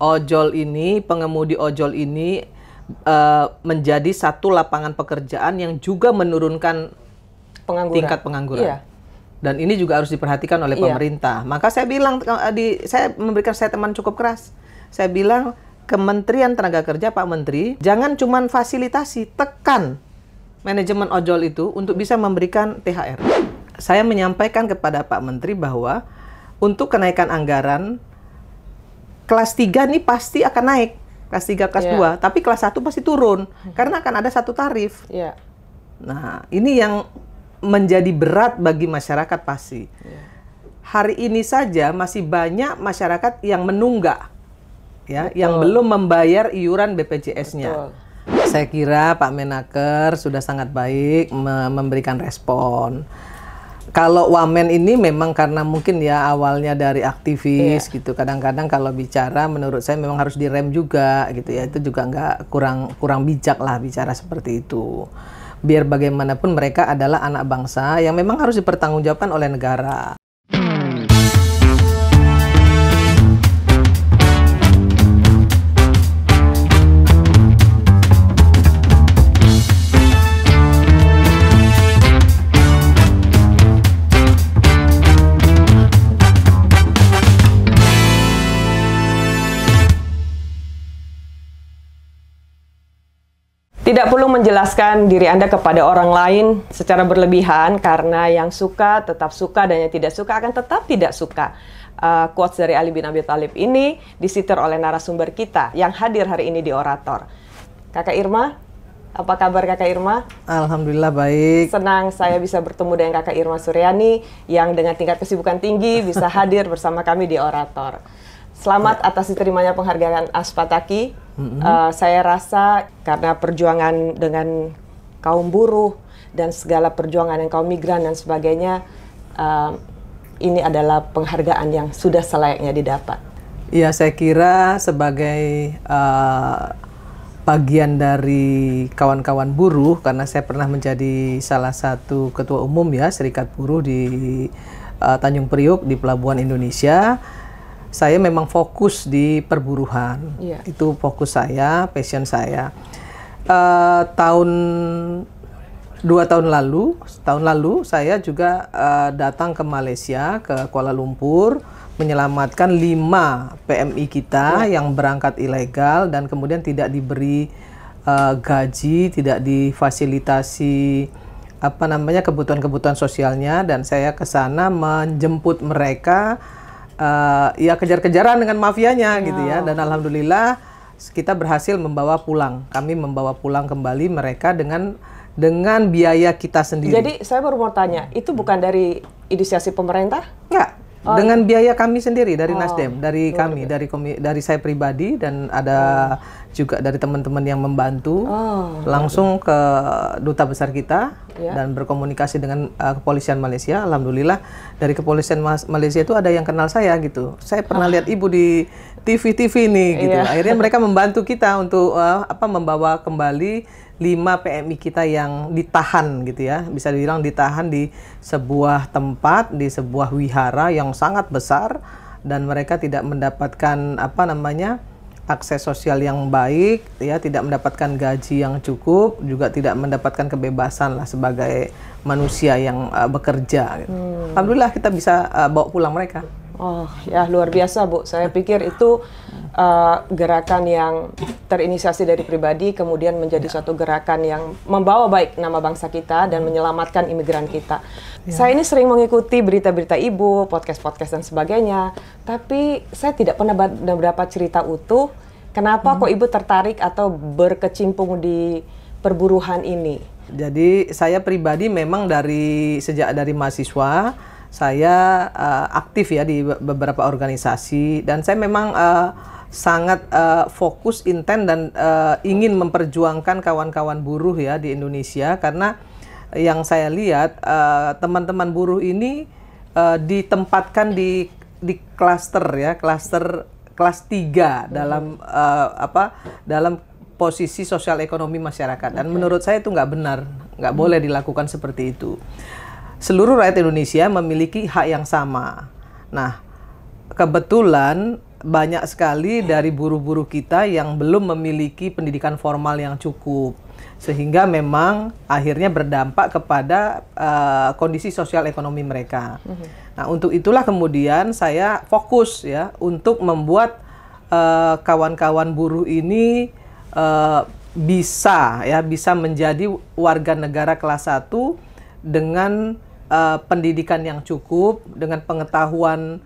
ojol ini, pengemudi ojol ini menjadi satu lapangan pekerjaan yang juga menurunkan tingkat pengangguran. Iya. Dan ini juga harus diperhatikan oleh pemerintah. Maka saya bilang, saya memberikan statement cukup keras. Saya bilang, Kementerian Tenaga Kerja, Pak Menteri, jangan cuma fasilitasi, tekan manajemen ojol itu untuk bisa memberikan THR. Saya menyampaikan kepada Pak Menteri bahwa untuk kenaikan anggaran, kelas 3 ini pasti akan naik. Kelas 3, kelas 2. Tapi kelas 1 pasti turun. Karena akan ada satu tarif. Nah, ini yang menjadi berat bagi masyarakat pasti. Hari ini saja masih banyak masyarakat yang menunggak, ya, yang belum membayar iuran BPJS-nya. Saya kira Pak Menaker sudah sangat baik memberikan respon. Kalau Wamen ini memang karena mungkin ya awalnya dari aktivis gitu. Kadang-kadang kalau bicara menurut saya memang harus direm juga gitu ya. Itu juga nggak kurang bijak lah bicara seperti itu. Biar bagaimanapun mereka adalah anak bangsa yang memang harus dipertanggungjawabkan oleh negara. Tidak perlu menjelaskan diri Anda kepada orang lain secara berlebihan, karena yang suka tetap suka dan yang tidak suka akan tetap tidak suka. Quotes dari Ali bin Abi Thalib ini disitir oleh narasumber kita yang hadir hari ini di Orator. Kakak Irma, apa kabar Kakak Irma? Alhamdulillah baik. Senang saya bisa bertemu dengan Kakak Irma Suryani yang dengan tingkat kesibukan tinggi bisa hadir bersama kami di Orator. Selamat atas diterimanya penghargaan Aspataki. Saya rasa karena perjuangan dengan kaum buruh dan segala perjuangan yang kaum migran dan sebagainya, ini adalah penghargaan yang sudah selayaknya didapat. Ya, saya kira sebagai bagian dari kawan-kawan buruh, karena saya pernah menjadi salah satu ketua umum ya Serikat Buruh di Tanjung Priok di Pelabuhan Indonesia. Saya memang fokus di perburuhan, itu fokus saya, passion saya. Dua tahun lalu saya juga datang ke Malaysia, ke Kuala Lumpur, menyelamatkan 5 PMI kita yang berangkat ilegal dan kemudian tidak diberi gaji, tidak difasilitasi kebutuhan-kebutuhan sosialnya, dan saya ke sana menjemput mereka. Ya kejar-kejaran dengan mafianya gitu ya, dan alhamdulillah kita berhasil membawa pulang. Kami membawa pulang kembali mereka dengan biaya kita sendiri. Jadi saya baru mau tanya, itu bukan dari inisiasi pemerintah? Enggak, dengan biaya kami sendiri dari Nasdem, dari kami, dari saya pribadi, dan ada juga dari teman-teman yang membantu langsung ke duta besar kita dan berkomunikasi dengan kepolisian Malaysia. Alhamdulillah dari kepolisian Malaysia itu ada yang kenal saya gitu. Saya pernah lihat ibu di TV nih gitu. Akhirnya mereka membantu kita untuk membawa kembali 5 PMI kita yang ditahan gitu ya. Bisa dibilang ditahan di sebuah tempat, di sebuah wihara yang sangat besar, dan mereka tidak mendapatkan akses sosial yang baik, ya, tidak mendapatkan gaji yang cukup, juga tidak mendapatkan kebebasan lah sebagai manusia yang bekerja. Gitu. Alhamdulillah kita bisa bawa pulang mereka. Oh ya, luar biasa Bu. Saya pikir itu gerakan yang terinisiasi dari pribadi, kemudian menjadi suatu gerakan yang membawa baik nama bangsa kita dan menyelamatkan imigran kita. Saya ini sering mengikuti berita-berita Ibu, podcast-podcast dan sebagainya, tapi saya tidak pernah mendapat cerita utuh kenapa kok Ibu tertarik atau berkecimpung di perburuhan ini. Jadi saya pribadi memang sejak dari mahasiswa saya aktif ya di beberapa organisasi, dan saya memang sangat fokus, intent, dan ingin memperjuangkan kawan-kawan buruh ya di Indonesia, karena yang saya lihat teman-teman buruh ini ditempatkan di klaster ya, klaster kelas 3 dalam posisi sosial ekonomi masyarakat, dan menurut saya itu nggak benar, nggak boleh dilakukan seperti itu. Seluruh rakyat Indonesia memiliki hak yang sama. Nah, kebetulan banyak sekali dari buruh-buruh kita yang belum memiliki pendidikan formal yang cukup, sehingga memang akhirnya berdampak kepada kondisi sosial ekonomi mereka. Nah, untuk itulah kemudian saya fokus ya untuk membuat kawan-kawan buruh ini bisa menjadi warga negara kelas 1 dengan pendidikan yang cukup, dengan pengetahuan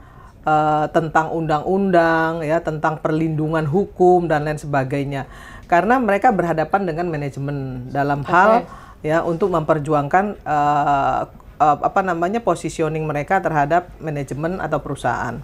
tentang undang-undang, ya, tentang perlindungan hukum dan lain sebagainya. Karena mereka berhadapan dengan manajemen dalam hal ya untuk memperjuangkan positioning mereka terhadap manajemen atau perusahaan.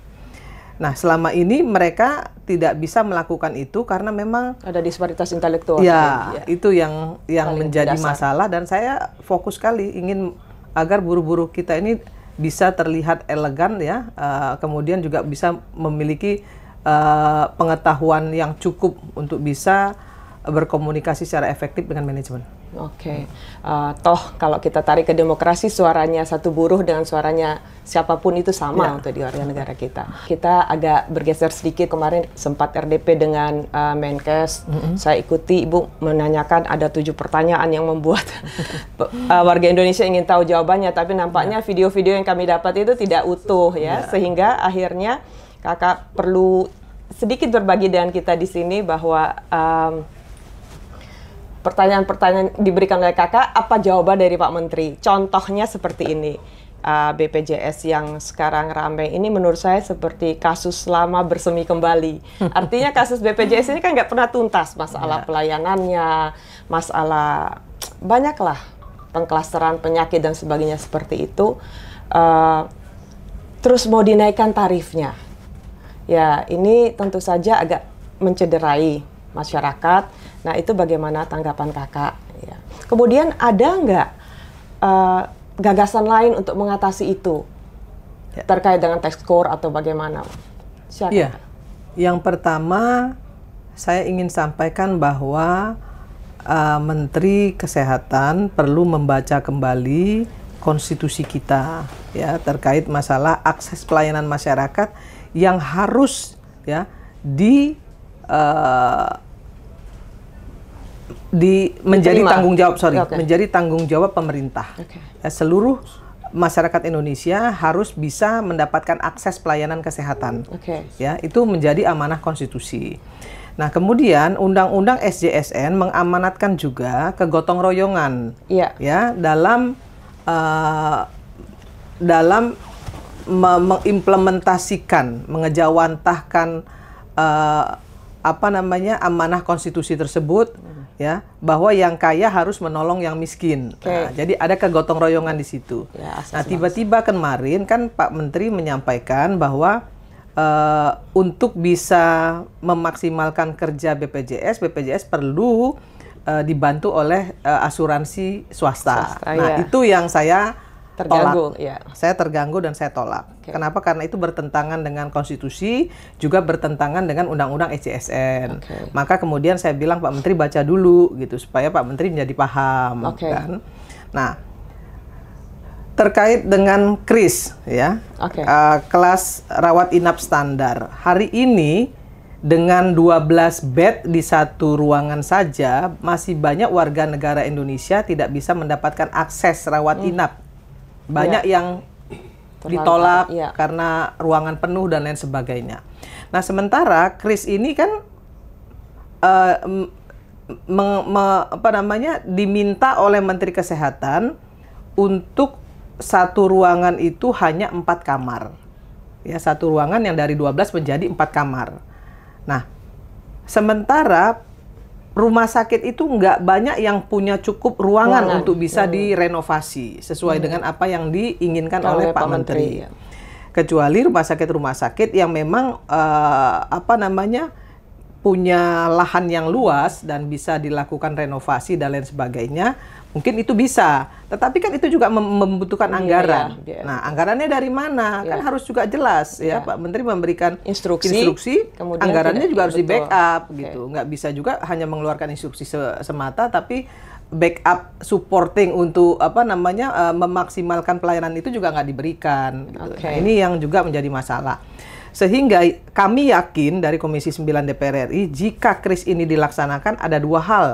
Nah, selama ini mereka tidak bisa melakukan itu karena memang ada disparitas intelektual. Ya, itu yang menjadi masalah, dan saya fokus sekali ingin agar buruh-buruh kita ini bisa terlihat elegan ya, kemudian juga bisa memiliki pengetahuan yang cukup untuk bisa berkomunikasi secara efektif dengan manajemen. Oke. Toh kalau kita tarik ke demokrasi, suaranya satu buruh dengan suaranya siapapun itu sama untuk di warga negara kita. Kita agak bergeser sedikit, kemarin sempat RDP dengan Menkes. Saya ikuti, Ibu menanyakan ada 7 pertanyaan yang membuat warga Indonesia ingin tahu jawabannya, tapi nampaknya video-video yang kami dapat itu tidak utuh ya, sehingga akhirnya Kakak perlu sedikit berbagi dengan kita di sini bahwa pertanyaan-pertanyaan diberikan oleh Kakak, apa jawaban dari Pak Menteri? Contohnya seperti ini, BPJS yang sekarang ramai ini menurut saya seperti kasus lama bersemi kembali. Artinya kasus BPJS ini kan nggak pernah tuntas, masalah pelayanannya, masalah banyaklah pengklasteran penyakit dan sebagainya seperti itu. Terus mau dinaikkan tarifnya. Ya, ini tentu saja agak mencederai masyarakat. Nah, itu bagaimana tanggapan Kakak? Ya. Kemudian ada nggak gagasan lain untuk mengatasi itu terkait dengan tax core atau bagaimana? Iya, yang pertama saya ingin sampaikan bahwa Menteri Kesehatan perlu membaca kembali konstitusi kita ya terkait masalah akses pelayanan masyarakat yang harus ya menjadi tanggung jawab menjadi tanggung jawab pemerintah. Ya, seluruh masyarakat Indonesia harus bisa mendapatkan akses pelayanan kesehatan. Ya, itu menjadi amanah konstitusi. Nah, kemudian Undang-Undang SJSN mengamanatkan juga kegotong royongan ya dalam mengimplementasikan, mengejawantahkan amanah konstitusi tersebut ya, bahwa yang kaya harus menolong yang miskin. Nah, jadi ada kegotong royongan di situ. Nah, tiba-tiba kemarin kan Pak Menteri menyampaikan bahwa untuk bisa memaksimalkan kerja BPJS perlu dibantu oleh asuransi swasta. Nah, itu yang saya terganggu, saya terganggu dan saya tolak. Kenapa? Karena itu bertentangan dengan konstitusi, juga bertentangan dengan Undang-Undang SJSN. Maka kemudian saya bilang Pak Menteri baca dulu gitu supaya Pak Menteri menjadi paham. Kan? Nah, terkait dengan KRIS ya, kelas rawat inap standar. Hari ini dengan 12 bed di satu ruangan saja masih banyak warga negara Indonesia tidak bisa mendapatkan akses rawat inap. Banyak yang ditolak karena ruangan penuh dan lain sebagainya. Nah, sementara KRIS ini kan diminta oleh Menteri Kesehatan untuk satu ruangan itu hanya 4 kamar. Ya, satu ruangan yang dari 12 menjadi 4 kamar. Nah, sementara rumah sakit itu nggak banyak yang punya cukup ruangan untuk bisa direnovasi sesuai dengan apa yang diinginkan oleh Pak Menteri. Kecuali rumah sakit yang memang punya lahan yang luas dan bisa dilakukan renovasi dan lain sebagainya, mungkin itu bisa. Tetapi kan itu juga membutuhkan anggaran. Nah, anggarannya dari mana? Kan harus juga jelas ya. Pak Menteri memberikan instruksi anggarannya juga harus di backup gitu. Nggak bisa juga hanya mengeluarkan instruksi semata, tapi backup supporting untuk memaksimalkan pelayanan itu juga nggak diberikan. Gitu. Nah, ini yang juga menjadi masalah. Sehingga kami yakin dari Komisi 9 DPR RI, jika kris ini dilaksanakan, ada dua hal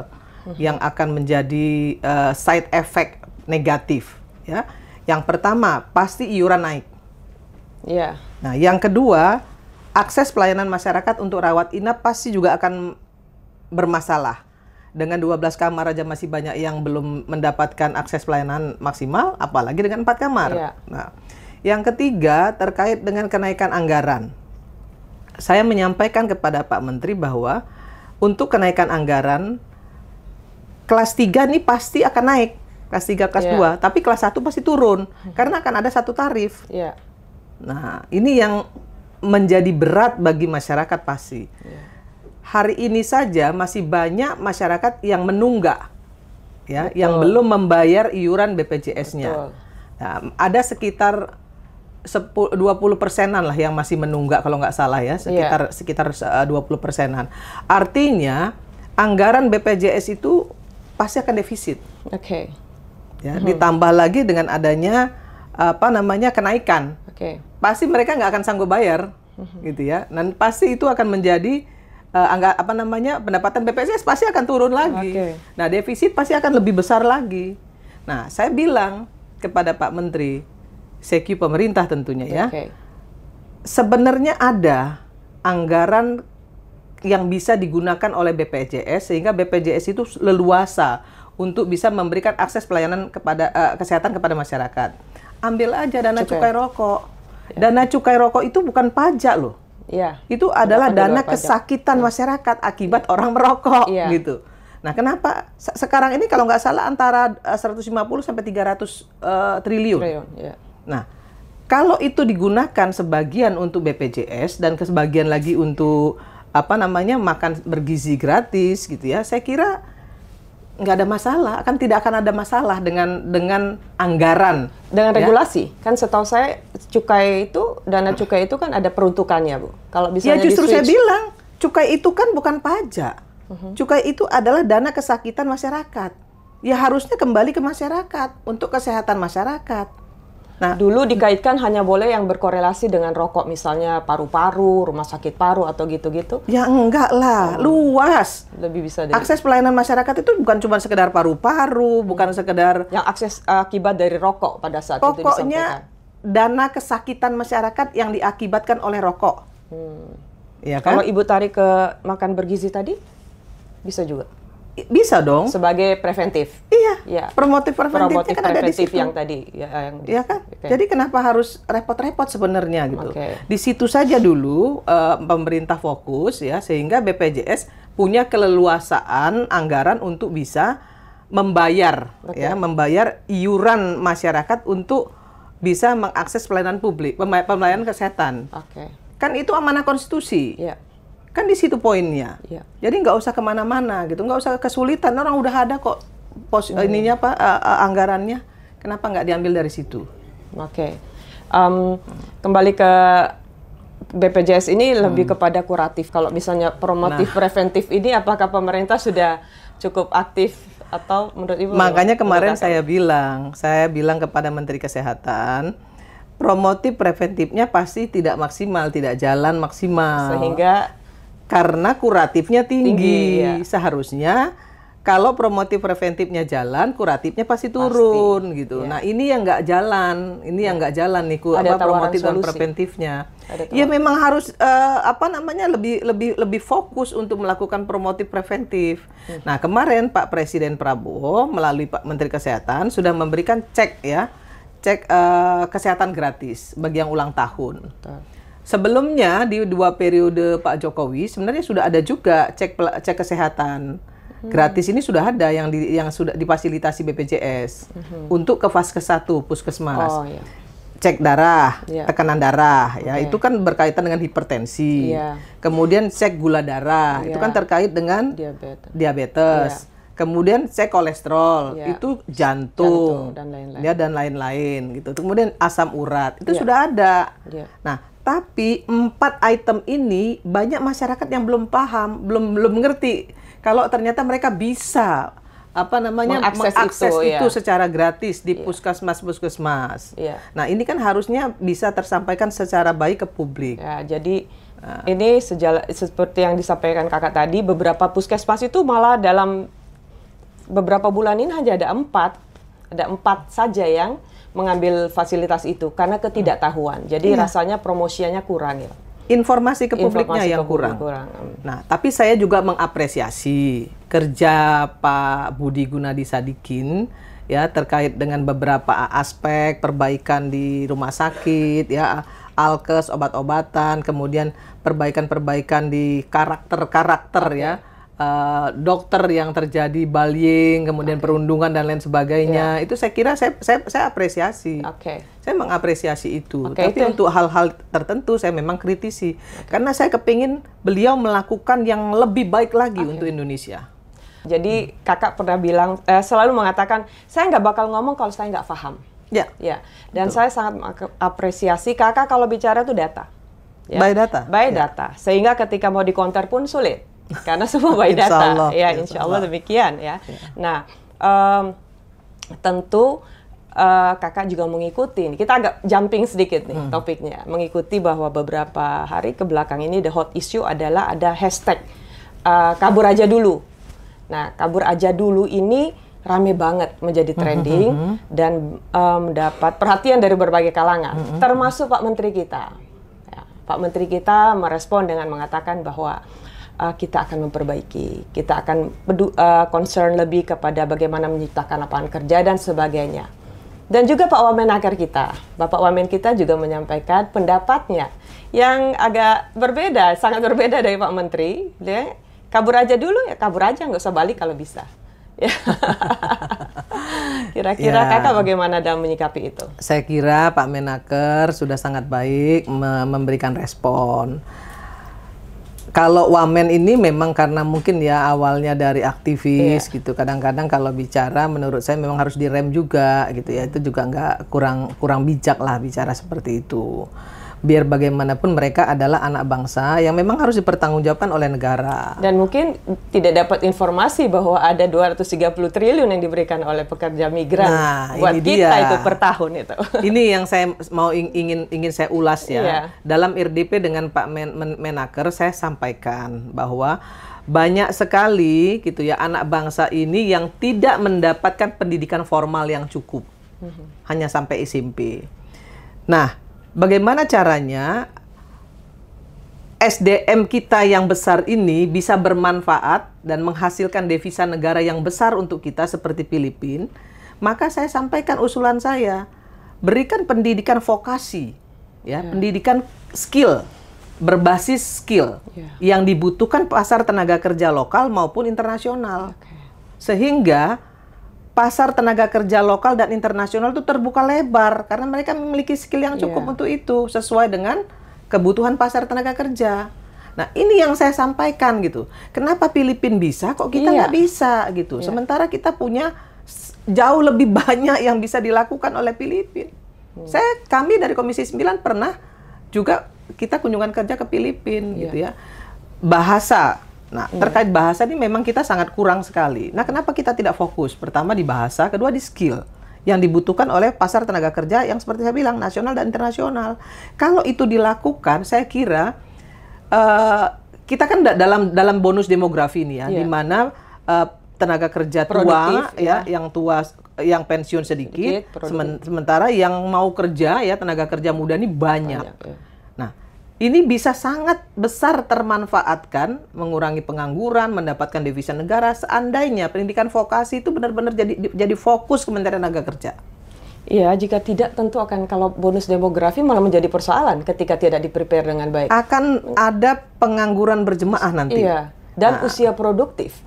yang akan menjadi side effect negatif. Ya. Yang pertama, pasti iuran naik. Yeah. Nah, yang kedua, akses pelayanan masyarakat untuk rawat inap pasti juga akan bermasalah. Dengan 12 kamar aja masih banyak yang belum mendapatkan akses pelayanan maksimal, apalagi dengan 4 kamar. Yeah. Nah, yang ketiga terkait dengan kenaikan anggaran. Saya menyampaikan kepada Pak Menteri bahwa untuk kenaikan anggaran, kelas 3 nih pasti akan naik. Kelas 3, kelas 2. Tapi kelas 1 pasti turun. Karena akan ada satu tarif. Yeah. Nah, ini yang menjadi berat bagi masyarakat pasti. Yeah. Hari ini saja masih banyak masyarakat yang menunggak, ya, yang belum membayar iuran BPJS-nya. Nah, ada sekitar 20%-an lah yang masih menunggak kalau nggak salah ya, sekitar 20%-an. Artinya anggaran BPJS itu pasti akan defisit. Oke. Ya, ditambah lagi dengan adanya kenaikan. Pasti mereka nggak akan sanggup bayar, gitu ya. Dan pasti itu akan menjadi pendapatan BPJS pasti akan turun lagi. Nah, defisit pasti akan lebih besar lagi. Nah, saya bilang kepada Pak Menteri, CQ pemerintah tentunya ya, sebenarnya ada anggaran yang bisa digunakan oleh BPJS sehingga BPJS itu leluasa untuk bisa memberikan akses pelayanan kepada kesehatan kepada masyarakat. Ambil aja dana cukai rokok. Dana cukai rokok itu bukan pajak loh. Ya. Itu adalah dana kesakitan masyarakat akibat orang merokok, gitu. Nah, kenapa sekarang ini kalau nggak salah antara 150 sampai 300 triliun. Nah, kalau itu digunakan sebagian untuk BPJS dan sebagian lagi untuk makan bergizi gratis, gitu ya, saya kira nggak ada masalah, tidak akan ada masalah dengan anggaran. Dengan regulasi, kan setahu saya dana cukai itu kan ada peruntukannya, Bu. Kalau misalnya justru saya bilang, cukai itu kan bukan pajak. Cukai itu adalah dana kesakitan masyarakat. Ya harusnya kembali ke masyarakat, untuk kesehatan masyarakat. Nah, dulu dikaitkan hanya boleh yang berkorelasi dengan rokok, misalnya paru-paru, rumah sakit paru atau gitu-gitu. Ya enggak lah, luas. Lebih bisa akses pelayanan masyarakat itu bukan cuma sekedar paru-paru, bukan sekedar yang akses akibat dari rokok pada saat itu disampaikan. Pokoknya dana kesakitan masyarakat yang diakibatkan oleh rokok. Ya kan? Kalau Ibu tarik ke makan bergizi tadi, bisa juga. Bisa dong. Sebagai preventif. Iya. Ya. Promotif preventifnya kan ada di situ. Yang tadi. Ya kan? Jadi kenapa harus repot-repot sebenarnya gitu. Di situ saja dulu pemerintah fokus ya, sehingga BPJS punya keleluasaan anggaran untuk bisa membayar membayar iuran masyarakat untuk bisa mengakses pelayanan publik, pelayanan kesehatan. Kan itu amanah konstitusi. Kan di situ poinnya. Jadi nggak usah kemana-mana gitu, nggak usah kesulitan. Orang udah ada kok anggarannya. Kenapa nggak diambil dari situ? Kembali ke BPJS ini lebih kepada kuratif. Kalau misalnya promotif preventif ini, apakah pemerintah sudah cukup aktif atau menurut Ibu? Makanya kemarin saya bilang kepada Menteri Kesehatan, promotif preventifnya pasti tidak maksimal, tidak jalan maksimal. Sehingga karena kuratifnya tinggi. Seharusnya kalau promotif preventifnya jalan, kuratifnya pasti turun gitu. Nah, ini yang nggak jalan, nih promotif dan preventifnya. Ya memang harus lebih fokus untuk melakukan promotif preventif. Nah, kemarin Pak Presiden Prabowo melalui Pak Menteri Kesehatan sudah memberikan cek kesehatan gratis bagi yang ulang tahun. Sebelumnya di 2 periode Pak Jokowi sebenarnya sudah ada juga cek kesehatan gratis. Ini sudah ada yang sudah difasilitasi BPJS untuk ke Vaskes 1 puskesmas. Cek darah, tekanan darah, ya itu kan berkaitan dengan hipertensi. Kemudian cek gula darah, itu kan terkait dengan diabetes. Kemudian cek kolesterol, itu jantung dan lain-lain gitu. Kemudian asam urat, itu sudah ada. Nah, tapi 4 item ini banyak masyarakat yang belum paham, belum ngerti kalau ternyata mereka bisa mengakses itu secara gratis di puskesmas. Nah, ini kan harusnya bisa tersampaikan secara baik ke publik. Ya, jadi ini seperti yang disampaikan kakak tadi, beberapa puskesmas itu malah dalam beberapa bulan ini hanya ada empat saja yang mengambil fasilitas itu karena ketidaktahuan. Jadi rasanya promosinya kurang ya. Informasi ke publiknya yang kurang. Nah, tapi saya juga mengapresiasi kerja Pak Budi Gunadi Sadikin ya terkait dengan beberapa aspek perbaikan di rumah sakit ya, alkes, obat-obatan, kemudian perbaikan-perbaikan di karakter ya. Dokter yang terjadi bullying, kemudian perundungan dan lain sebagainya, itu saya kira saya apresiasi. Saya mengapresiasi itu. Tapi untuk hal-hal tertentu saya memang kritisi karena saya kepingin beliau melakukan yang lebih baik lagi untuk Indonesia. Jadi kakak pernah bilang, selalu mengatakan saya nggak bakal ngomong kalau saya nggak paham. Ya. Dan saya sangat apresiasi kakak kalau bicara itu data. By data. Sehingga ketika mau dikonter pun sulit. Karena semua by data, insya Allah demikian ya. Nah, tentu kakak juga mengikuti. Kita agak jumping sedikit nih topiknya, mengikuti bahwa beberapa hari ke belakang ini the hot issue adalah ada hashtag kabur aja dulu. Nah, kabur aja dulu ini rame banget menjadi trending dan mendapat perhatian dari berbagai kalangan, termasuk Pak Menteri kita. Ya, Pak Menteri kita merespon dengan mengatakan bahwa kita akan memperbaiki, kita akan concern lebih kepada bagaimana menciptakan lapangan kerja dan sebagainya. Dan juga Pak Wamenaker kita, Bapak Wamen kita juga menyampaikan pendapatnya yang agak berbeda, sangat berbeda dari Pak Menteri. Dia kabur aja dulu, ya kabur aja, nggak usah balik kalau bisa. Kira-kira kakak bagaimana dalam menyikapi itu? Saya kira Pak Menaker sudah sangat baik memberikan respon. Kalau Wamen ini memang karena mungkin ya awalnya dari aktivis gitu. Kadang-kadang kalau bicara menurut saya memang harus direm juga gitu ya. Itu juga nggak kurang bijak lah bicara seperti itu. Biar bagaimanapun mereka adalah anak bangsa yang memang harus dipertanggungjawabkan oleh negara. Dan mungkin tidak dapat informasi bahwa ada 230 triliun yang diberikan oleh pekerja migran buat kita itu per tahun itu. Ini yang saya mau ingin saya ulas ya. Dalam RDP dengan Pak Menaker saya sampaikan bahwa banyak sekali gitu ya anak bangsa ini yang tidak mendapatkan pendidikan formal yang cukup. Hanya sampai SMP. Nah, bagaimana caranya SDM kita yang besar ini bisa bermanfaat dan menghasilkan devisa negara yang besar untuk kita seperti Filipina? Maka saya sampaikan usulan saya, berikan pendidikan vokasi, ya, pendidikan skill, berbasis skill yang dibutuhkan pasar tenaga kerja lokal maupun internasional, sehingga pasar tenaga kerja lokal dan internasional itu terbuka lebar karena mereka memiliki skill yang cukup untuk itu sesuai dengan kebutuhan pasar tenaga kerja. Nah, ini yang saya sampaikan gitu. Kenapa Filipina bisa, kok kita nggak bisa gitu? Sementara kita punya jauh lebih banyak yang bisa dilakukan oleh Filipina. Kami dari Komisi 9 pernah juga kita kunjungan kerja ke Filipina gitu ya. Bahasa. Nah, terkait bahasa ini memang kita sangat kurang sekali. Nah, kenapa kita tidak fokus? Pertama di bahasa, kedua di skill yang dibutuhkan oleh pasar tenaga kerja yang seperti saya bilang, nasional dan internasional. Kalau itu dilakukan, saya kira kita kan dalam bonus demografi ini ya, di mana tenaga kerja tua yang pensiun sedikit sementara yang mau kerja ya tenaga kerja muda ini banyak. Nah, ini bisa sangat besar termanfaatkan, mengurangi pengangguran, mendapatkan devisa negara seandainya pendidikan vokasi itu benar-benar jadi fokus Kementerian Tenaga Kerja. Iya, jika tidak tentu akan kalau bonus demografi malah menjadi persoalan ketika tidak di-prepare dengan baik. Akan ada pengangguran berjemaah nanti. Iya, dan usia produktif.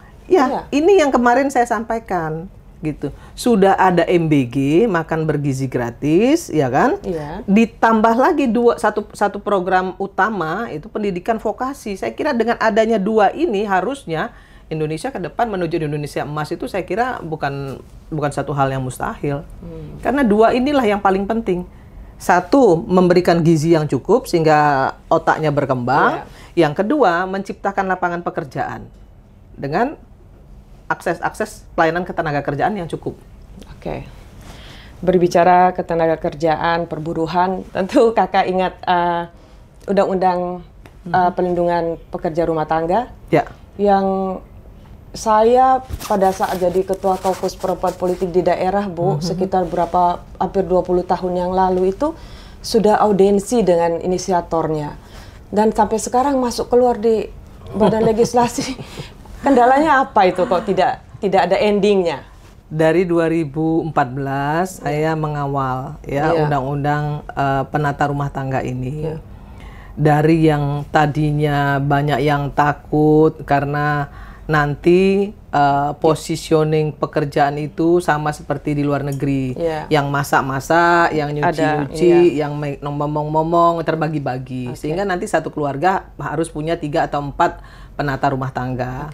Ini yang kemarin saya sampaikan. Gitu. Sudah ada MBG, makan bergizi gratis, ya kan? Ditambah lagi satu program utama itu pendidikan vokasi. Saya kira dengan adanya dua ini harusnya Indonesia ke depan menuju Indonesia emas itu saya kira bukan satu hal yang mustahil. Karena dua inilah yang paling penting. Satu, memberikan gizi yang cukup sehingga otaknya berkembang. Yang kedua, menciptakan lapangan pekerjaan dengan akses pelayanan ketenaga kerjaan yang cukup. Oke. Berbicara ketenaga kerjaan, perburuhan, tentu kakak ingat undang-undang pelindungan pekerja rumah tangga, yang saya pada saat jadi ketua kaukus perempuan politik di daerah, Bu, sekitar hampir 20 tahun yang lalu itu sudah audiensi dengan inisiatornya. Dan sampai sekarang masuk keluar di badan legislasi. Kendalanya apa itu kok tidak ada endingnya? Dari 2014 saya mengawal undang-undang penata rumah tangga ini. Dari yang tadinya banyak yang takut karena nanti positioning pekerjaan itu sama seperti di luar negeri, yang masak-masak, yang nyuci-nyuci, yang ngomong-ngomong, terbagi-bagi, sehingga nanti satu keluarga harus punya 3 atau 4 penata rumah tangga.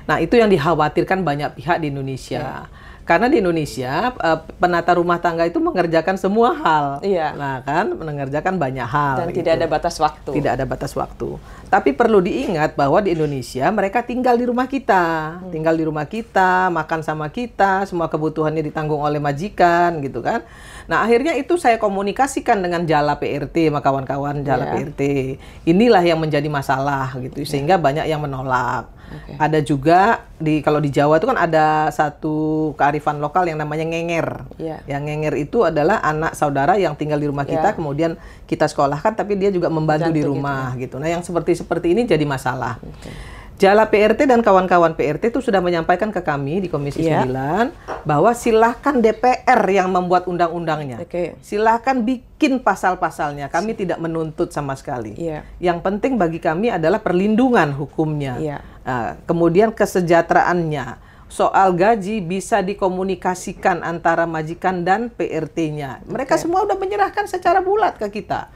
Nah, itu yang dikhawatirkan banyak pihak di Indonesia. Karena di Indonesia penata rumah tangga itu mengerjakan semua hal, nah kan, mengerjakan banyak hal. Dan tidak ada batas waktu. Tidak ada batas waktu. Tapi perlu diingat bahwa di Indonesia mereka tinggal di rumah kita, makan sama kita, semua kebutuhannya ditanggung oleh majikan, gitu kan. Nah, akhirnya itu saya komunikasikan dengan Jala PRT, sama kawan-kawan Jala PRT. Inilah yang menjadi masalah, gitu, sehingga banyak yang menolak. Ada juga kalau di Jawa itu kan ada satu kearifan lokal yang namanya ngenger. Yang ngenger itu adalah anak saudara yang tinggal di rumah kita, kemudian kita sekolahkan, tapi dia juga membantu di rumah, gitu. Nah, yang seperti ini jadi masalah. Jala PRT dan kawan-kawan PRT itu sudah menyampaikan ke kami di Komisi 9 bahwa silahkan DPR yang membuat undang-undangnya. Silahkan bikin pasal-pasalnya. Kami tidak menuntut sama sekali. Yang penting bagi kami adalah perlindungan hukumnya. Kemudian kesejahteraannya. Soal gaji bisa dikomunikasikan antara majikan dan PRT-nya. Mereka semua udah menyerahkan secara bulat ke kita.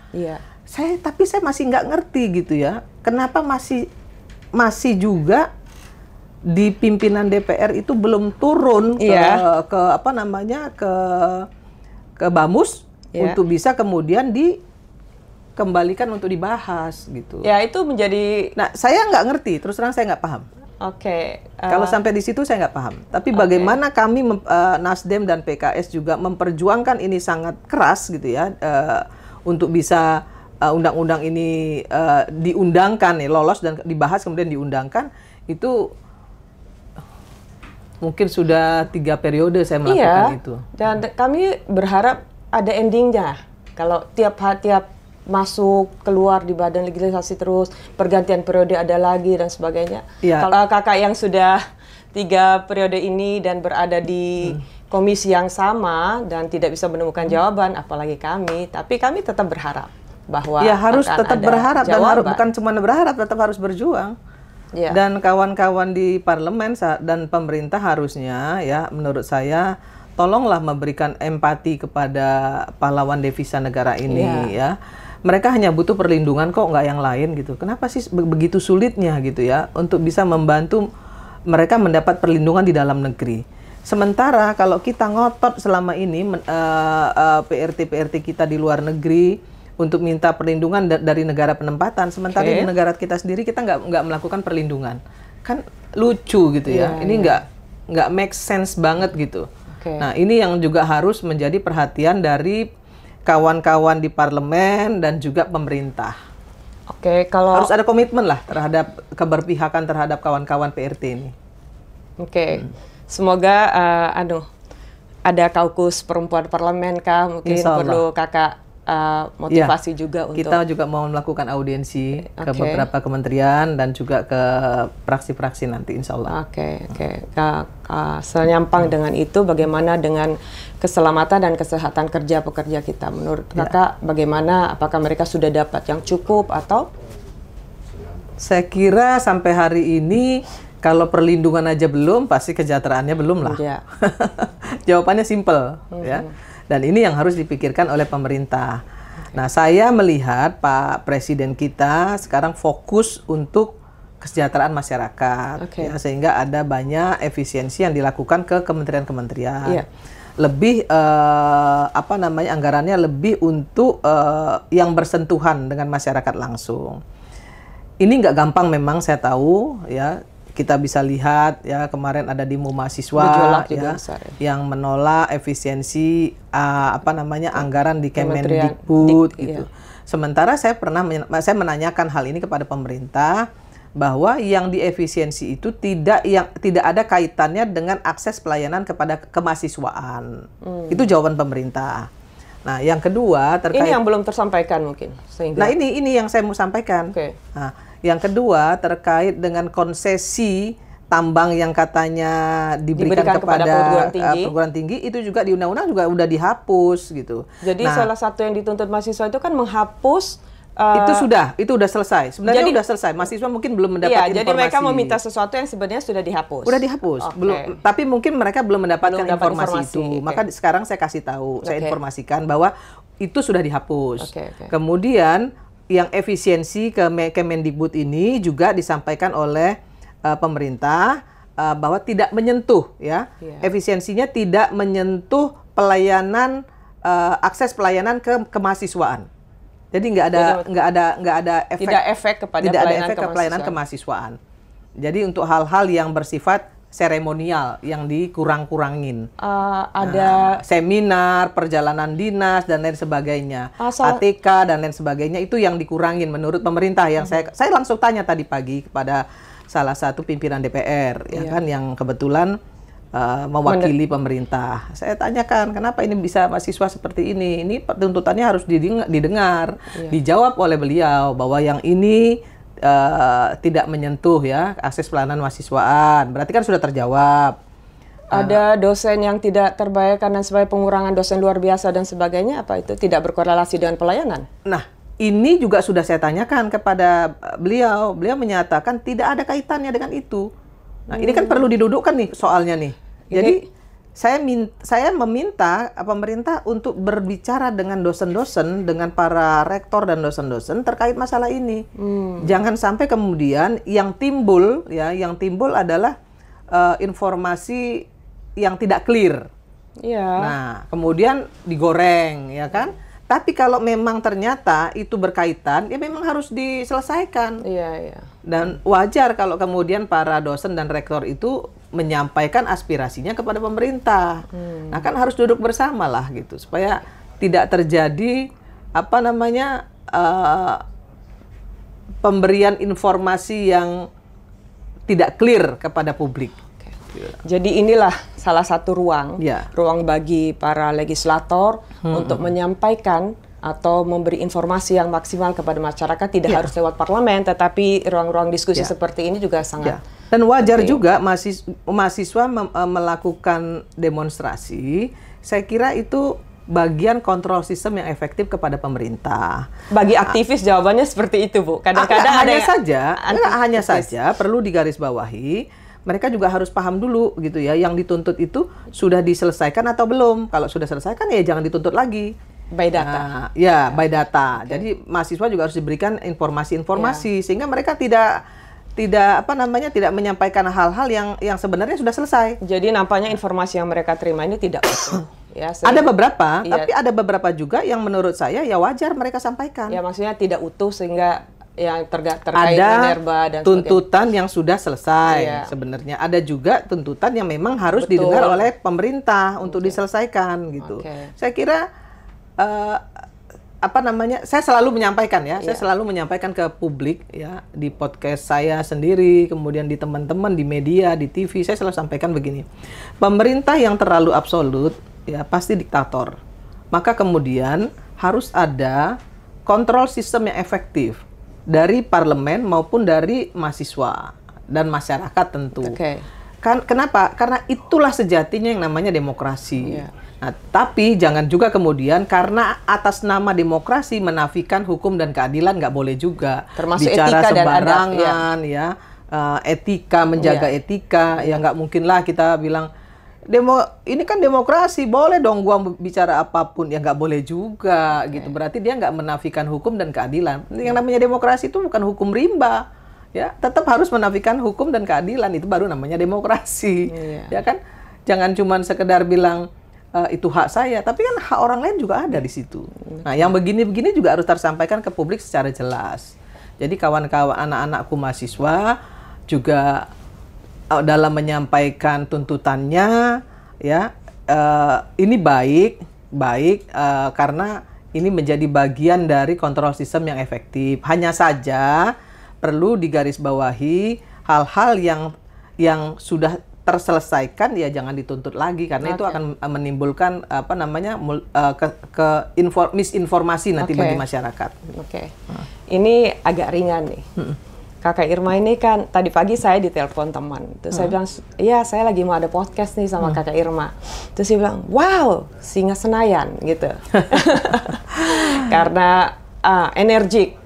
Tapi saya masih nggak ngerti gitu ya. Kenapa masih juga di pimpinan DPR itu belum turun ke Bamus untuk bisa kemudian dikembalikan untuk dibahas gitu. Ya, itu menjadi. Nah, saya nggak ngerti, terus terang saya nggak paham. Kalau sampai di situ saya nggak paham. Tapi bagaimana kami Nasdem dan PKS juga memperjuangkan ini sangat keras gitu ya, untuk bisa undang-undang ini diundangkan, lolos dan dibahas kemudian diundangkan, itu mungkin sudah 3 periode saya melakukan itu. Dan kami berharap ada endingnya. Kalau tiap masuk keluar di badan legislasi terus, pergantian periode ada lagi dan sebagainya. Kalau kakak yang sudah 3 periode ini dan berada di komisi yang sama dan tidak bisa menemukan jawaban, apalagi kami, tapi kami tetap berharap bahwa harus tetap berharap jawaban. Dan bukan cuma berharap, tetap harus berjuang. Dan kawan-kawan di parlemen dan pemerintah harusnya menurut saya tolonglah memberikan empati kepada pahlawan devisa negara ini ya. Mereka hanya butuh perlindungan kok, nggak yang lain gitu. Kenapa sih begitu sulitnya gitu ya untuk bisa membantu mereka mendapat perlindungan di dalam negeri. Sementara kalau kita ngotot selama ini PRT kita di luar negeri untuk minta perlindungan dari negara penempatan, sementara di negara kita sendiri kita nggak melakukan perlindungan, kan lucu gitu ya. Ini nggak make sense banget gitu. Nah, ini yang juga harus menjadi perhatian dari kawan-kawan di parlemen dan juga pemerintah. Kalau harus ada komitmen lah terhadap keberpihakan terhadap kawan-kawan PRT ini. Semoga ada kaukus perempuan parlemen kah, mungkin perlu kakak motivasi juga untuk. Kita juga mau melakukan audiensi ke beberapa kementerian dan juga ke praksi-praksi nanti, insya Allah. Senyampang dengan itu, bagaimana dengan keselamatan dan kesehatan kerja pekerja kita? Menurut kakak, bagaimana? Apakah mereka sudah dapat yang cukup atau? Saya kira sampai hari ini kalau perlindungan aja belum, pasti kesejahteraannya belum lah. Jawabannya simple, ya. Dan ini yang harus dipikirkan oleh pemerintah. Nah, saya melihat Pak Presiden kita sekarang fokus untuk kesejahteraan masyarakat, ya, sehingga ada banyak efisiensi yang dilakukan ke kementerian-kementerian. Lebih anggarannya lebih untuk yang bersentuhan dengan masyarakat langsung. Ini nggak gampang memang, saya tahu ya. kita bisa lihat ya kemarin ada demo mahasiswa ya, yang menolak efisiensi anggaran di Kemendikbud gitu. Sementara saya menanyakan hal ini kepada pemerintah bahwa yang diefisiensi itu tidak ada kaitannya dengan akses pelayanan kepada kemahasiswaan. Itu jawaban pemerintah. Nah, yang kedua terkait ini yang belum tersampaikan mungkin. Nah, ini yang saya mau sampaikan. Nah, yang kedua terkait dengan konsesi tambang yang katanya diberikan kepada perguruan tinggi itu juga di undang-undang juga udah dihapus gitu. Jadi salah satu yang dituntut mahasiswa itu kan menghapus itu udah selesai. Sebenarnya udah selesai. Mahasiswa mungkin belum mendapat informasi. Jadi mereka meminta sesuatu yang sebenarnya sudah dihapus. Udah dihapus. Belum, tapi mungkin mereka belum mendapatkan informasi itu. Maka sekarang saya kasih tahu, saya informasikan bahwa itu sudah dihapus. Kemudian yang efisiensi Kemendikbud ini juga disampaikan oleh pemerintah bahwa tidak menyentuh efisiensinya tidak menyentuh pelayanan akses pelayanan ke kemahasiswaan. Jadi nggak ada efek, tidak efek kepada pelayanan kemahasiswaan. Jadi untuk hal-hal yang bersifat seremonial yang dikurang-kurangin. Ada seminar, perjalanan dinas dan lain sebagainya. ATK dan lain sebagainya itu yang dikurangin menurut pemerintah. Yang saya langsung tanya tadi pagi kepada salah satu pimpinan DPR kan yang kebetulan mewakili pemerintah. Saya tanyakan kenapa ini bisa mahasiswa seperti ini. Ini tuntutannya harus didengar, dijawab oleh beliau bahwa yang ini tidak menyentuh akses pelayanan mahasiswaan. Berarti kan sudah terjawab. Ada dosen yang tidak terbayarkan dan sebagai pengurangan dosen luar biasa dan sebagainya, apa itu tidak berkorelasi dengan pelayanan? Nah, ini juga sudah saya tanyakan kepada beliau. Beliau menyatakan tidak ada kaitannya dengan itu. Nah, ini kan perlu didudukkan nih soalnya nih. Jadi saya meminta pemerintah untuk berbicara dengan dosen-dosen, dengan para rektor dan dosen-dosen terkait masalah ini. Jangan sampai kemudian yang timbul adalah informasi yang tidak clear. Nah, kemudian digoreng, ya kan? Tapi kalau memang ternyata itu berkaitan, ya memang harus diselesaikan. Dan wajar kalau kemudian para dosen dan rektor itu menyampaikan aspirasinya kepada pemerintah. Nah, kan harus duduk bersama lah gitu supaya tidak terjadi pemberian informasi yang tidak clear kepada publik. Jadi inilah salah satu ruang bagi para legislator untuk menyampaikan atau memberi informasi yang maksimal kepada masyarakat, tidak harus lewat parlemen, tetapi ruang-ruang diskusi seperti ini juga sangat dan wajar juga mahasiswa melakukan demonstrasi. Saya kira itu bagian kontrol sistem yang efektif kepada pemerintah. Bagi aktivis jawabannya seperti itu, Bu. Kadang-kadang hanya saja perlu digarisbawahi. Mereka juga harus paham dulu gitu ya, yang dituntut itu sudah diselesaikan atau belum. Kalau sudah selesaikan ya jangan dituntut lagi. By data. By data. Jadi mahasiswa juga harus diberikan informasi-informasi sehingga mereka tidak menyampaikan hal-hal yang sebenarnya sudah selesai. Jadi nampaknya informasi yang mereka terima ini tidak utuh. Ada beberapa, tapi ada beberapa juga yang menurut saya ya wajar mereka sampaikan. Ya maksudnya tidak utuh sehingga yang terkait ada Minerba dan tuntutan yang sudah selesai sebenarnya. Ada juga tuntutan yang memang harus didengar oleh pemerintah untuk diselesaikan gitu. Saya kira saya selalu menyampaikan saya selalu menyampaikan ke publik di podcast saya sendiri, kemudian di teman-teman di media, di TV, saya selalu sampaikan begini. Pemerintah yang terlalu absolut pasti diktator. Maka kemudian harus ada kontrol sistem yang efektif dari parlemen maupun dari mahasiswa dan masyarakat tentu. Kenapa? Karena itulah sejatinya yang namanya demokrasi. Nah, tapi jangan juga kemudian karena atas nama demokrasi menafikan hukum dan keadilan, nggak boleh juga. Termasuk bicara etika sembarangan, dan adat, etika, menjaga etika, ya nggak mungkin lah kita bilang ini kan demokrasi, boleh dong gua bicara apapun, ya nggak boleh juga gitu. Berarti dia nggak menafikan hukum dan keadilan. Yang namanya demokrasi itu bukan hukum rimba, tetap harus menafikan hukum dan keadilan, itu baru namanya demokrasi, ya kan? Jangan cuma sekedar bilang itu hak saya, tapi kan hak orang lain juga ada di situ. Nah, yang begini-begini juga harus tersampaikan ke publik secara jelas. Jadi kawan-kawan anak-anakku mahasiswa juga dalam menyampaikan tuntutannya, ya, ini baik karena ini menjadi bagian dari kontrol sistem yang efektif. Hanya saja perlu digarisbawahi hal-hal yang sudah terselesaikan ya jangan dituntut lagi karena itu akan menimbulkan misinformasi nanti bagi masyarakat. Ini agak ringan nih. Kakak Irma ini kan tadi pagi saya ditelepon teman. Terus saya bilang, "Iya, saya lagi mau ada podcast nih sama Kakak Irma." Terus dia bilang, "Wow, Singa Senayan," gitu. Karena energik,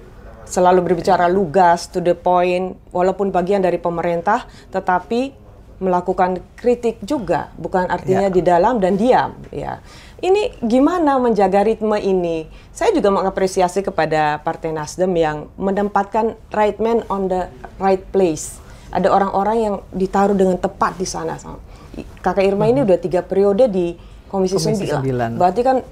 selalu berbicara lugas, to the point, walaupun bagian dari pemerintah, tetapi melakukan kritik juga, bukan artinya di dalam dan diam, ya. Ini gimana menjaga ritme ini? Saya juga mengapresiasi kepada Partai Nasdem yang menempatkan right man on the right place. Ada orang-orang yang ditaruh dengan tepat di sana. Kakak Irma ini udah 3 periode di Komisi 9. Berarti kan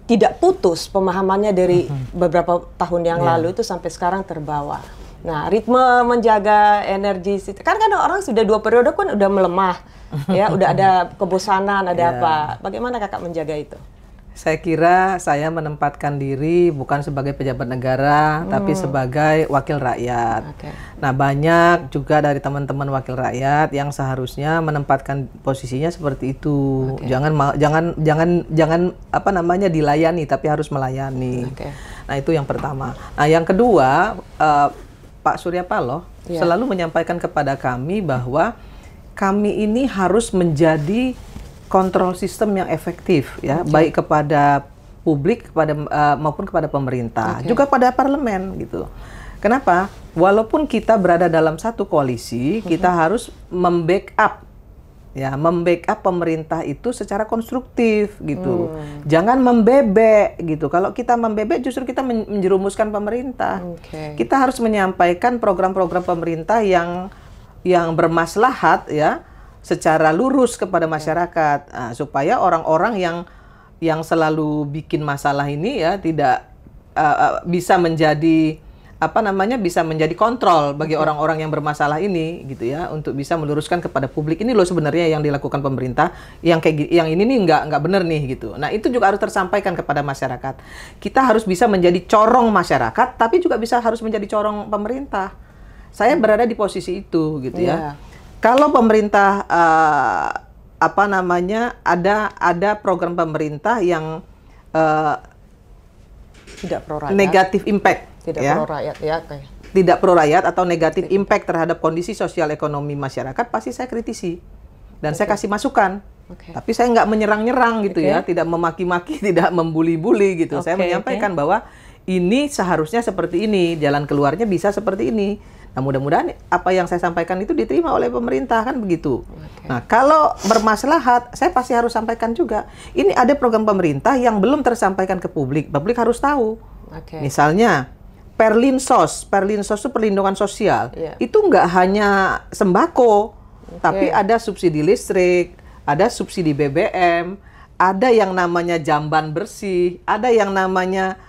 tidak putus pemahamannya dari beberapa tahun yang lalu itu sampai sekarang terbawa. Nah, ritme menjaga energi, kan orang sudah 2 periode kan udah melemah, ya, udah ada kebosanan, ada apa. Bagaimana kakak menjaga itu? Saya kira saya menempatkan diri bukan sebagai pejabat negara, tapi sebagai wakil rakyat. Nah, banyak juga dari teman-teman wakil rakyat yang seharusnya menempatkan posisinya seperti itu. Jangan dilayani, tapi harus melayani. Nah, itu yang pertama. Nah, yang kedua, Pak Surya Paloh selalu menyampaikan kepada kami bahwa kami ini harus menjadi kontrol sistem yang efektif, ya, baik kepada publik, maupun kepada pemerintah, juga pada parlemen, gitu. Kenapa? Walaupun kita berada dalam satu koalisi, kita harus membackup pemerintah itu secara konstruktif gitu. Jangan membebek gitu. Kalau kita membebek justru kita menjerumuskan pemerintah. Kita harus menyampaikan program-program pemerintah yang bermaslahat ya secara lurus kepada masyarakat, supaya orang-orang yang selalu bikin masalah ini ya tidak bisa menjadi bisa menjadi kontrol bagi orang-orang yang bermasalah ini gitu ya, untuk bisa meluruskan kepada publik ini loh sebenarnya yang dilakukan pemerintah yang ini nih nggak benar nih gitu. Nah, itu juga harus tersampaikan kepada masyarakat. Kita harus bisa menjadi corong masyarakat tapi juga harus menjadi corong pemerintah. Saya berada di posisi itu gitu ya. Kalau pemerintah ada program pemerintah yang tidak pro rakyat, negatif impact, pro rakyat ya, tidak pro rakyat atau negatif impact terhadap kondisi sosial ekonomi masyarakat, pasti saya kritisi dan saya kasih masukan. Tapi saya nggak menyerang-nyerang gitu ya, tidak memaki-maki, tidak membuli-buli gitu. Saya menyampaikan bahwa ini seharusnya seperti ini, jalan keluarnya bisa seperti ini. Nah, mudah-mudahan apa yang saya sampaikan itu diterima oleh pemerintah, kan begitu. Nah, kalau bermaslahat, saya pasti harus sampaikan juga. Ini ada program pemerintah yang belum tersampaikan ke publik. Publik harus tahu. Misalnya, Perlinsos itu perlindungan sosial. Itu nggak hanya sembako, tapi ada subsidi listrik, ada subsidi BBM, ada yang namanya jamban bersih, ada yang namanya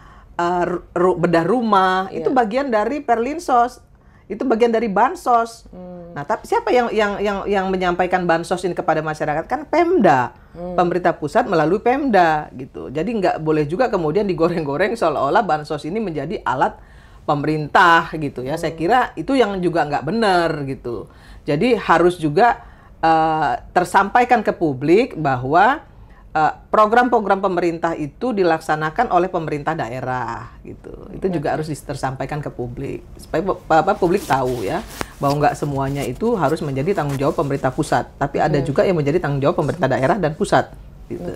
bedah rumah. Itu bagian dari Perlinsos. Itu bagian dari bansos. Nah, tapi siapa yang menyampaikan bansos ini kepada masyarakat? Kan Pemda, pemerintah pusat melalui Pemda gitu. Jadi nggak boleh juga kemudian digoreng-goreng seolah-olah bansos ini menjadi alat pemerintah gitu ya. Saya kira itu yang juga nggak benar gitu. Jadi harus juga tersampaikan ke publik bahwa program-program pemerintah itu dilaksanakan oleh pemerintah daerah gitu. Itu juga harus tersampaikan ke publik supaya publik tahu ya bahwa nggak semuanya itu harus menjadi tanggung jawab pemerintah pusat, tapi ada juga yang menjadi tanggung jawab pemerintah daerah dan pusat. Gitu.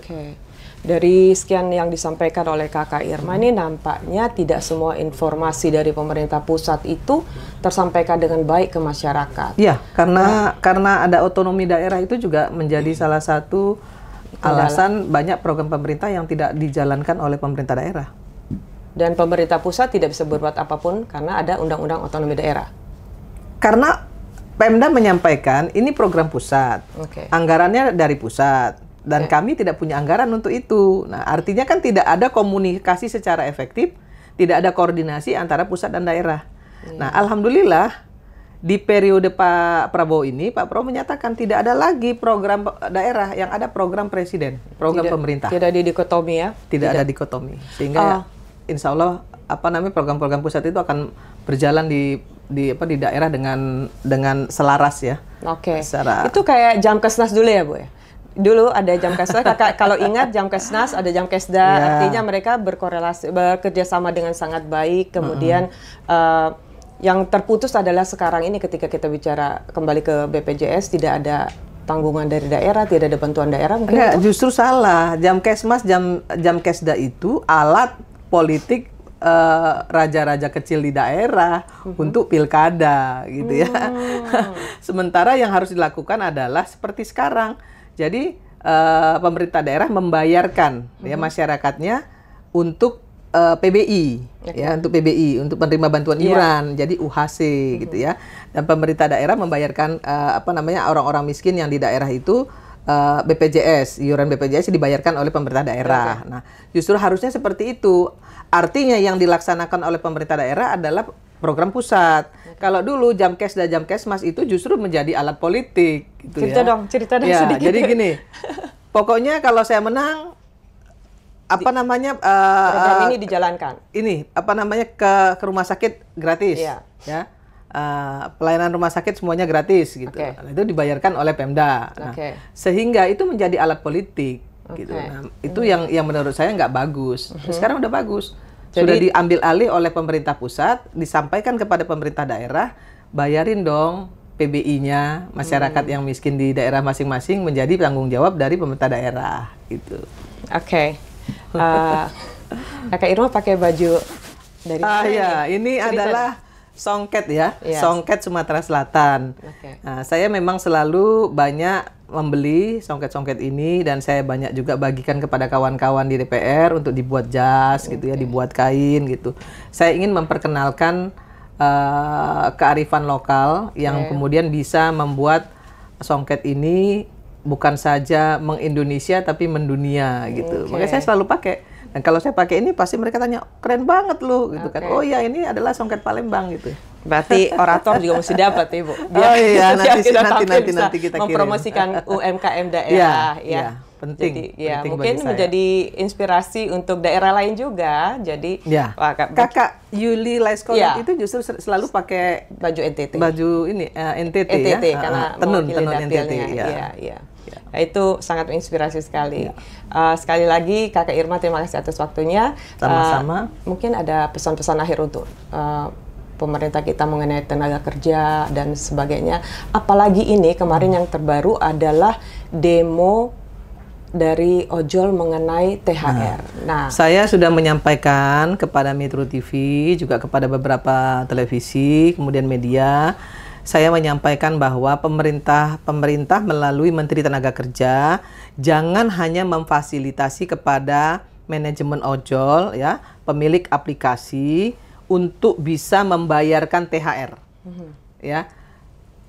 Dari sekian yang disampaikan oleh Kakak Irma ini nampaknya tidak semua informasi dari pemerintah pusat itu tersampaikan dengan baik ke masyarakat. Iya, karena ada otonomi daerah itu juga menjadi salah satu alasan banyak program pemerintah yang tidak dijalankan oleh pemerintah daerah. Dan pemerintah pusat tidak bisa berbuat apapun karena ada undang-undang otonomi daerah. Karena Pemda menyampaikan ini program pusat, anggarannya dari pusat, dan kami tidak punya anggaran untuk itu. Nah, artinya kan tidak ada komunikasi secara efektif, tidak ada koordinasi antara pusat dan daerah. Nah, alhamdulillah di periode Pak Prabowo ini, Pak Prabowo menyatakan tidak ada lagi program daerah, yang ada program presiden, program pemerintah. Tidak ada dikotomi ya? Tidak ada dikotomi. Sehingga insya Allah program-program pusat itu akan berjalan di daerah dengan selaras ya. Oke. Itu kayak Jamkesnas dulu ya, Bu ya? Dulu ada Jamkesnas, Kakak kalau ingat Jamkesnas, ada Jamkesda, artinya mereka bekerja sama dengan sangat baik. Kemudian yang terputus adalah sekarang ini ketika kita bicara kembali ke BPJS, tidak ada tanggungan dari daerah, tidak ada bantuan daerah. Enggak, justru salah. Jamkesmas, Jamkesda itu alat politik raja-raja kecil di daerah untuk pilkada gitu ya. Sementara yang harus dilakukan adalah seperti sekarang. Jadi pemerintah daerah membayarkan ya masyarakatnya untuk PBI ya, untuk PBI, untuk menerima bantuan iuran, jadi UHC gitu ya. Dan pemerintah daerah membayarkan orang-orang miskin yang di daerah itu BPJS, iuran BPJS dibayarkan oleh pemerintah daerah. Nah, justru harusnya seperti itu. Artinya yang dilaksanakan oleh pemerintah daerah adalah program pusat. Kalau dulu Jamkesda, Jamkesmas itu justru menjadi alat politik gitu cerita dong ya, sedikit. jadi gini, pokoknya kalau saya menang program ini dijalankan. Ini ke rumah sakit gratis ya. Pelayanan rumah sakit semuanya gratis gitu. Nah, itu dibayarkan oleh Pemda. Nah, sehingga itu menjadi alat politik gitu. Nah, itu yang menurut saya nggak bagus. Sekarang udah bagus. Sudah diambil alih oleh pemerintah pusat, disampaikan kepada pemerintah daerah, bayarin dong PBI-nya, masyarakat yang miskin di daerah masing-masing menjadi tanggung jawab dari pemerintah daerah gitu. Kakak Irma pakai baju dari ini adalah songket ya, songket Sumatera Selatan. Nah, saya memang selalu banyak membeli songket-songket ini dan saya banyak juga bagikan kepada kawan-kawan di DPR untuk dibuat jas gitu ya, dibuat kain gitu. Saya ingin memperkenalkan kearifan lokal yang kemudian bisa membuat songket ini bukan saja meng-Indonesia tapi mendunia gitu. Makanya saya selalu pakai. Dan kalau saya pakai ini pasti mereka tanya, keren banget loh gitu kan. Oh iya, ini adalah songket Palembang gitu. Berarti orator juga mesti dapat ya, Bu. Nanti kita mempromosikan UMKM daerah ya. Penting. Jadi mungkin menjadi inspirasi untuk daerah lain juga. Jadi Kakak Yuli Laiskolat itu justru selalu pakai baju NTT. Baju ini NTT ya. Karena tenun NTT. Iya. Nah, itu sangat menginspirasi sekali. Sekali lagi Kakak Irma, terima kasih atas waktunya. Sama-sama. Mungkin ada pesan-pesan akhir untuk pemerintah kita mengenai tenaga kerja dan sebagainya. Apalagi ini kemarin yang terbaru adalah demo dari ojol mengenai THR. Nah, saya sudah menyampaikan kepada Metro TV, juga kepada beberapa televisi, kemudian media. Saya menyampaikan bahwa pemerintah melalui Menteri Tenaga Kerja jangan hanya memfasilitasi kepada manajemen ojol ya, pemilik aplikasi untuk bisa membayarkan THR. Ya.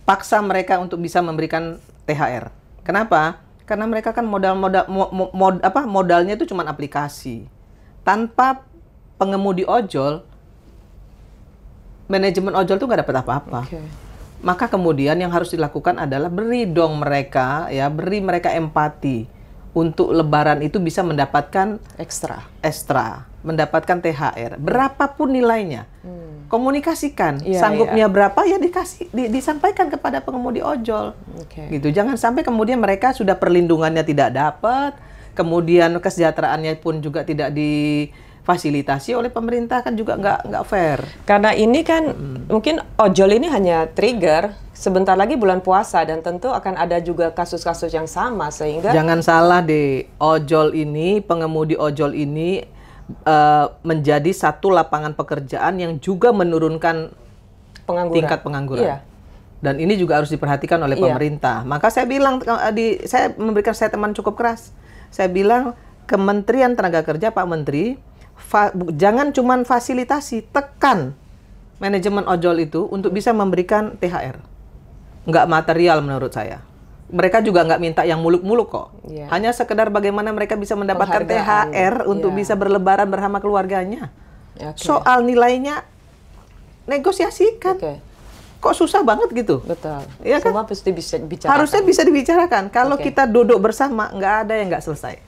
Paksa mereka untuk bisa memberikan THR. Kenapa? Karena mereka kan modalnya itu cuma aplikasi. Tanpa pengemudi ojol, manajemen ojol itu nggak dapat apa-apa. Maka kemudian yang harus dilakukan adalah beri dong mereka mereka empati untuk Lebaran itu bisa mendapatkan ekstra, mendapatkan THR berapapun nilainya. Komunikasikan sanggupnya berapa ya disampaikan kepada pengemudi ojol. Gitu. Jangan sampai kemudian mereka sudah perlindungannya tidak dapat, kemudian kesejahteraannya pun juga tidak difasilitasi oleh pemerintah, kan juga nggak fair. Karena ini kan mungkin ojol ini hanya trigger, sebentar lagi bulan puasa dan tentu akan ada juga kasus-kasus yang sama sehingga jangan salah deh, pengemudi ojol ini menjadi satu lapangan pekerjaan yang juga menurunkan tingkat pengangguran. Dan ini juga harus diperhatikan oleh pemerintah. Maka saya bilang, saya memberikan statement cukup keras. Saya bilang, Kementerian Tenaga Kerja, Pak Menteri, jangan cuma fasilitasi, tekan manajemen ojol itu untuk bisa memberikan THR. Nggak material menurut saya. Mereka juga nggak minta yang muluk-muluk kok. Hanya sekedar bagaimana mereka bisa mendapatkan THR untuk bisa berlebaran bersama keluarganya. Soal nilainya, negosiasikan. kok susah banget gitu. Betul. Ya kan? Semua pasti bisa dibicarakan. Harusnya bisa dibicarakan. Kalau kita duduk bersama, nggak ada yang nggak selesai.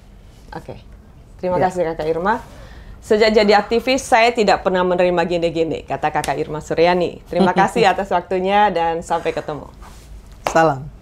Oke. Terima kasih Kakak Irma. Sejak jadi aktivis, saya tidak pernah menerima gini-gini, kata Kakak Irma Suryani. Terima kasih atas waktunya dan sampai ketemu. Salam.